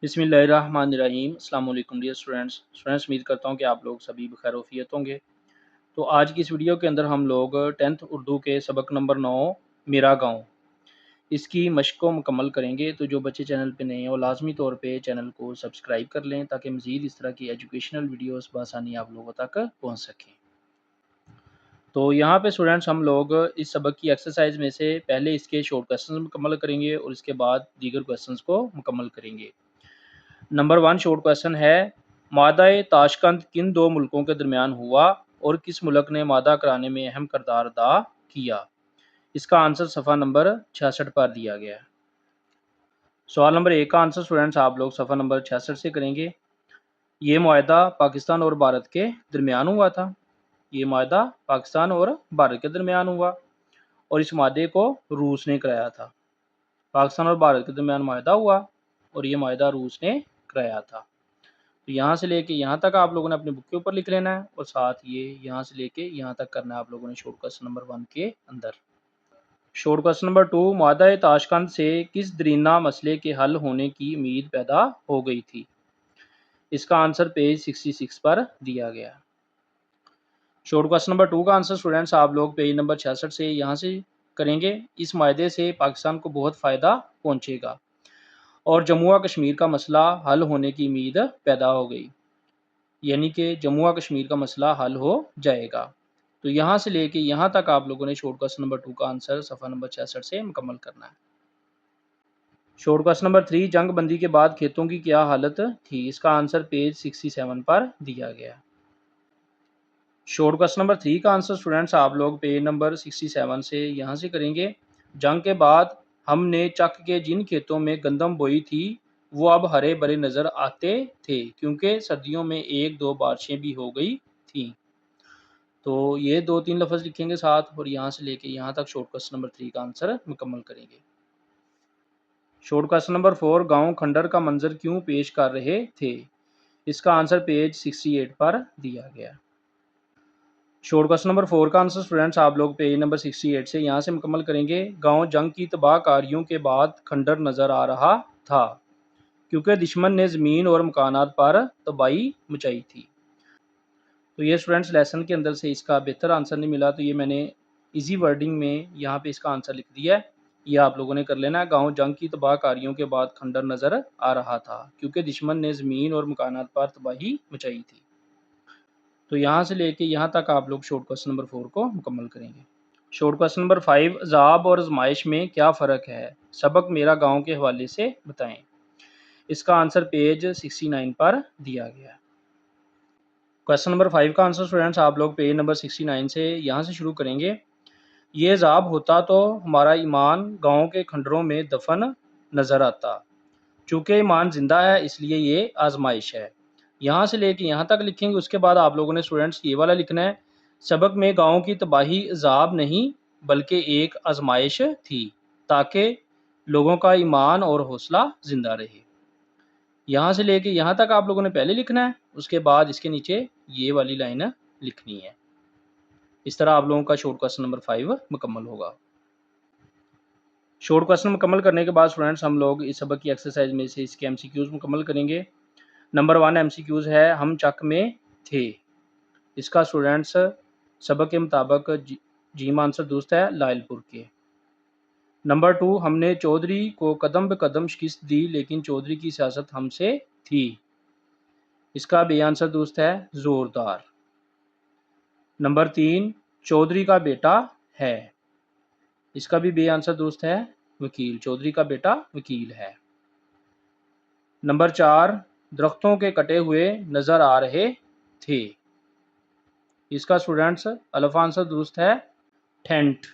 बिस्मिल्लाहिर्रहमानिर्रहीम। अस्सलाम वालेकुम डियर स्टूडेंट्स, उम्मीद करता हूँ कि आप लोग सभी बखैर वफ़ियत होंगे। तो आज की इस वीडियो के अंदर हम लोग 10th उर्दू के सबक नंबर 9 मेरा गाँव इसकी मशक को मुकम्मल करेंगे। तो जो बच्चे चैनल पे नए हैं वो लाजमी तौर पे चैनल को सब्सक्राइब कर लें ताकि मज़ीद इस तरह की एजुकेशनल वीडियोस बआसानी आप लोगों तक पहुँच सकें। तो यहाँ पे स्टूडेंट्स हम लोग इस सबक की एक्सरसाइज में से पहले इसके शॉर्ट क्वेश्चन मुकम्मल करेंगे और इसके बाद दीगर क्वेश्चन को मुकम्मल करेंगे। नंबर 1 शॉर्ट क्वेश्चन है, मादा-ए ताशकंद किन दो मुल्कों के दरमियान हुआ और किस मुल्क ने मादा कराने में अहम किरदार अदा किया? इसका आंसर सफ़ा नंबर 66 पर दिया गया है। सवाल नंबर 1 का आंसर स्टूडेंट्स आप लोग सफ़ा नंबर 66 से करेंगे। ये मुआहदा पाकिस्तान और भारत के दरमियान हुआ था। ये मुआहदा पाकिस्तान और भारत के दरमियान हुआ और इस मुआहदे को रूस ने कराया था। पाकिस्तान और भारत के दरमियान मुआहदा हुआ और ये मुआहदा रूस ने कराया था। तो यहाँ से लेके यहाँ तक आप लोगों ने अपनी बुक के ऊपर लिख लेना है और साथ ये यहाँ से लेके यहाँ तक करना है आप लोगों ने शॉर्ट क्वेश्चन नंबर 1 के अंदर। शॉर्ट क्वेश्चन नंबर 2, मादा ताशकंद से किस दरीना मसले के हल होने की उम्मीद पैदा हो गई थी? इसका आंसर पेज 66 पर दिया गया है। शॉर्ट क्वेश्चन नंबर 2 का आंसर स्टूडेंट्स आप लोग पेज नंबर 66 से यहाँ से करेंगे। इस मायदे से पाकिस्तान को बहुत फ़ायदा पहुँचेगा और जम्मू व कश्मीर का मसला हल होने की उम्मीद पैदा हो गई, यानी कि जम्मू व कश्मीर का मसला हल हो जाएगा। तो यहाँ से लेके यहाँ तक आप लोगों ने शॉर्ट क्वेश्चन नंबर 2 का आंसर सफ़ा नंबर 66 से मुकम्मल करना है। शॉर्ट क्वेश्चन नंबर 3, जंग बंदी के बाद खेतों की क्या हालत थी? इसका आंसर पेज 67 पर दिया गया। शॉर्ट क्वेश्चन नंबर 3 का आंसर स्टूडेंट्स आप लोग पेज नंबर 67 से यहाँ से करेंगे। जंग के बाद हमने चक के जिन खेतों में गंदम बोई थी वो अब हरे भरे नज़र आते थे क्योंकि सर्दियों में 1-2 बारिशें भी हो गई थी। तो ये 2-3 लफ्ज़ लिखेंगे साथ और यहाँ से लेके यहाँ तक शॉर्ट क्वेश्चन नंबर 3 का आंसर मुकम्मल करेंगे। शॉर्ट क्वेश्चन नंबर 4, गांव खंडर का मंजर क्यों पेश कर रहे थे? इसका आंसर पेज 68 पर दिया गया। शॉर्ट क्वेश्चन नंबर 4 का आंसर स्टूडेंट्स आप लोग पेज नंबर 68 से यहाँ से मुकम्मल करेंगे। गांव जंग की तबाहकारियों के बाद खंडर नज़र आ रहा था क्योंकि दुश्मन ने ज़मीन और मकानात पर तबाही मचाई थी। तो ये स्टूडेंट्स लेसन के अंदर से इसका बेहतर आंसर नहीं मिला तो ये मैंने इजी वर्डिंग में यहाँ पे इसका आंसर लिख दिया है। ये आप लोगों ने कर लेना है। गांव जंग की तबाहकारियों के बाद खंडर नज़र आ रहा था क्योंकि दुश्मन ने ज़मीन और मकानात पर तबाही मचाई थी। तो यहाँ से लेके यहाँ तक आप लोग शॉर्ट क्वेश्चन नंबर 4 को मुकम्मल करेंगे। शॉर्ट क्वेश्चन नंबर 5, अज़ाब और आज़माइश में क्या फ़र्क है? सबक मेरा गाँव के हवाले से बताएं। इसका आंसर पेज 69 पर दिया गया है। क्वेश्चन नंबर 5 का आंसर स्टूडेंट्स आप लोग पेज नंबर 69 से यहाँ से शुरू करेंगे। ये अज़ाब होता तो हमारा ईमान गाँव के खंडरों में दफन नज़र आता। चूँकि ईमान ज़िंदा है इसलिए ये आजमाइश है। यहाँ से लेके यहाँ तक लिखेंगे। उसके बाद आप लोगों ने स्टूडेंट्स ये वाला लिखना है, सबक में गाँव की तबाही अज़ाब नहीं बल्कि एक आजमाइश थी ताकि लोगों का ईमान और हौसला ज़िंदा रहे। यहाँ से लेके यहाँ तक आप लोगों ने पहले लिखना है, उसके बाद इसके नीचे ये वाली लाइन लिखनी है। इस तरह आप लोगों का शॉर्ट क्वेश्चन नंबर 5 मुकम्मल होगा। शॉर्ट क्वेश्चन मुकम्मल करने के बाद स्टूडेंट्स हम लोग इस सबक की एक्सरसाइज में से इसके एमसीक्यूज़ मुकम्मल करेंगे। नंबर 1 एमसीक्यूज़ है, हम चक में थे। इसका स्टूडेंट्स सबक के मुताबिक जीम आंसर दुरुस्त है, लायलपुर के। नंबर 2, हमने चौधरी को कदम ब कदम शिकस्त दी लेकिन चौधरी की सियासत हमसे थी। इसका बी आंसर दुरुस्त है, ज़ोरदार। नंबर 3, चौधरी का बेटा है। इसका भी बी आंसर दुरुस्त है, वकील। चौधरी का बेटा वकील है। नंबर 4, दरख्तों के कटे हुए नज़र आ रहे थे। इसका स्टूडेंट्स अल्फ आंसर दुरुस्त है, टेंट।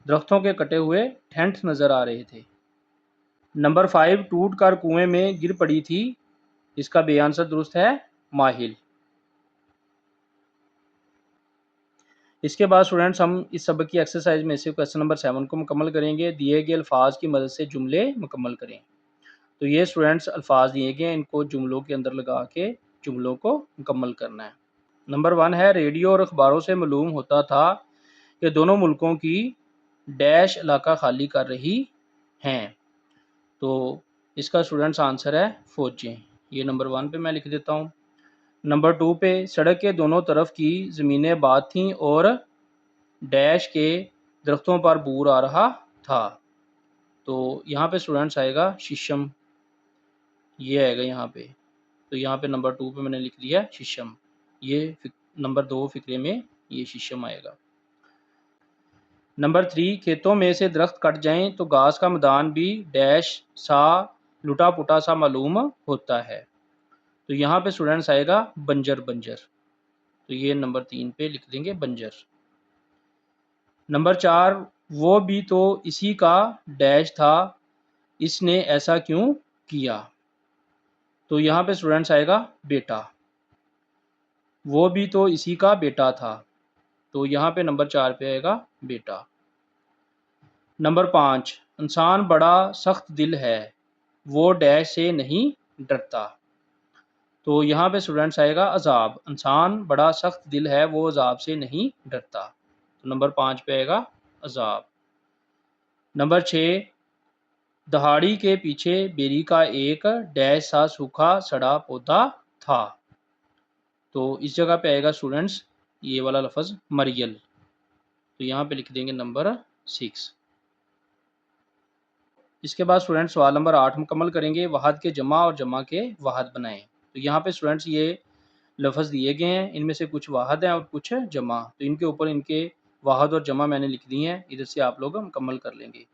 दरख्तों के कटे हुए टेंट नज़र आ रहे थे। नंबर 5, टूट कर कुएं में गिर पड़ी थी। इसका बे आंसर दुरुस्त है, माहिल। इसके बाद स्टूडेंट्स हम इस सबक की एक्सरसाइज में से क्वेश्चन नंबर 7 को मुकम्मल करेंगे। दिए गए अल्फाज की मदद से जुमले मुकम्मल करें। तो ये स्टूडेंट्स अल्फाज दिए गए हैं, इनको जुमलों के अंदर लगा के जुमलों को मुकम्मल करना है। नंबर 1 है, रेडियो और अखबारों से मालूम होता था कि दोनों मुल्कों की डैश इलाका खाली कर रही हैं। तो इसका स्टूडेंट्स आंसर है फौजें। ये नंबर 1 पे मैं लिख देता हूँ। नंबर 2 पे सड़क के दोनों तरफ की ज़मीनें आबाद थीं और डैश के दरख्तों पर बूर आ रहा था। तो यहाँ पे स्टूडेंट्स आएगा शीशम, ये आएगा यहाँ पे। तो यहाँ पे नंबर 2 पे मैंने लिख दिया शीशम। ये नंबर 2 फिक्रे में ये शीशम आएगा। नंबर 3 खेतों में से दरख्त कट जाएं तो घास का मैदान भी डैश सा लुटा पुटा सा मालूम होता है। तो यहाँ पे स्टूडेंट्स आएगा बंजर बंजर। तो ये नंबर 3 पे लिख देंगे बंजर। नंबर 4 वो भी तो इसी का डैश था, इसने ऐसा क्यों किया। तो यहाँ पे स्टूडेंट्स आएगा बेटा। वो भी तो इसी का बेटा था। तो यहाँ पे नंबर 4 पे आएगा बेटा। नंबर 5 इंसान बड़ा सख्त दिल है, वो डैश से नहीं डरता। तो यहाँ पे स्टूडेंट्स आएगा अजाब। इंसान बड़ा सख्त दिल है, वो अजाब से नहीं डरता। तो नंबर 5 पे आएगा अजाब। नंबर 6 दहाड़ी के पीछे बेरी का एक डैश सा सूखा सड़ा पौधा था। तो इस जगह पे आएगा स्टूडेंट्स ये वाला लफ्ज़ मरियल। तो यहाँ पे लिख देंगे नंबर 6। इसके बाद स्टूडेंट्स सवाल नंबर 8 मुकम्मल करेंगे। वहाद के जमा और जमा के वाहद बनाएं। तो यहाँ पे स्टूडेंट्स ये लफ्ज़ दिए गए हैं, इनमें से कुछ वाहद हैं और कुछ जमा। तो इनके ऊपर इनके वाहद और जमा मैंने लिख दिए हैं, इधर से आप लोग मुकम्मल कर लेंगे।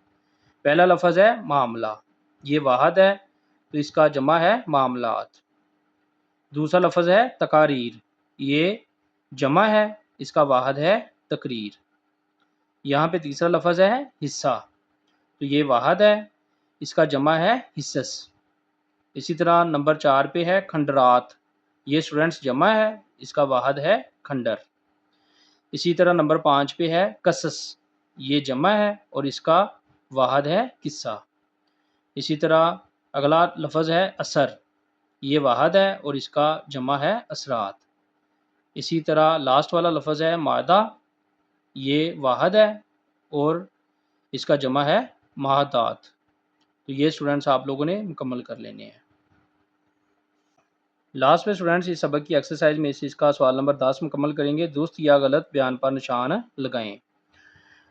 पहला लफ्ज़ है मामला, ये वाहद है तो इसका जमा है मामलात। दूसरा लफ्ज़ है तकारीर, ये जमा है, इसका वाहद है तकरीर। यहाँ पे तीसरा लफ्ज़ है हिस्सा, तो ये वाहद है, इसका जमा है हिस्सस। इसी तरह नंबर 4 पे है खंडरात, ये स्टूडेंट्स जमा है, इसका वाहद है खंडर। इसी तरह नंबर 5 पे है कसस, ये जमा है और इसका वाहद है किस्सा। इसी तरह अगला लफ्ज़ है असर, ये वाहद है और इसका जमा है असरात। इसी तरह लास्ट वाला लफ्ज़ है मादा, ये वाहद है और इसका जमा है महादात। तो ये स्टूडेंट्स आप लोगों ने मुकम्मल कर लेने हैं। लास्ट में स्टूडेंट्स इस सबक की एक्सरसाइज में से इसका सवाल नंबर 10 मुकम्मल करेंगे। दुरुस्त या गलत बयान पर निशान लगाएं।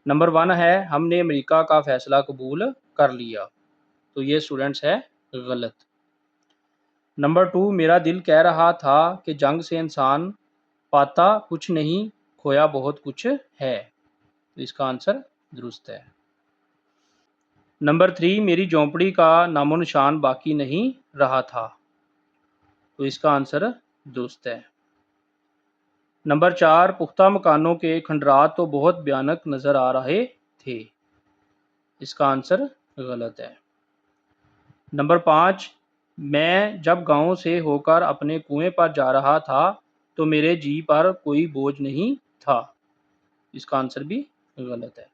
नंबर 1 है हमने अमेरिका का फ़ैसला कबूल कर लिया। तो ये स्टूडेंट्स है गलत। नंबर 2 मेरा दिल कह रहा था कि जंग से इंसान पाता कुछ नहीं, खोया बहुत कुछ है। तो इसका आंसर दुरुस्त है। नंबर 3 मेरी झोंपड़ी का नामो निशान बाकी नहीं रहा था। तो इसका आंसर दुरुस्त है। नंबर 4 पुख्ता मकानों के खंडरात तो बहुत भयानक नज़र आ रहे थे। इसका आंसर गलत है। नंबर 5 मैं जब गांव से होकर अपने कुएं पर जा रहा था तो मेरे जी पर कोई बोझ नहीं था। इसका आंसर भी गलत है।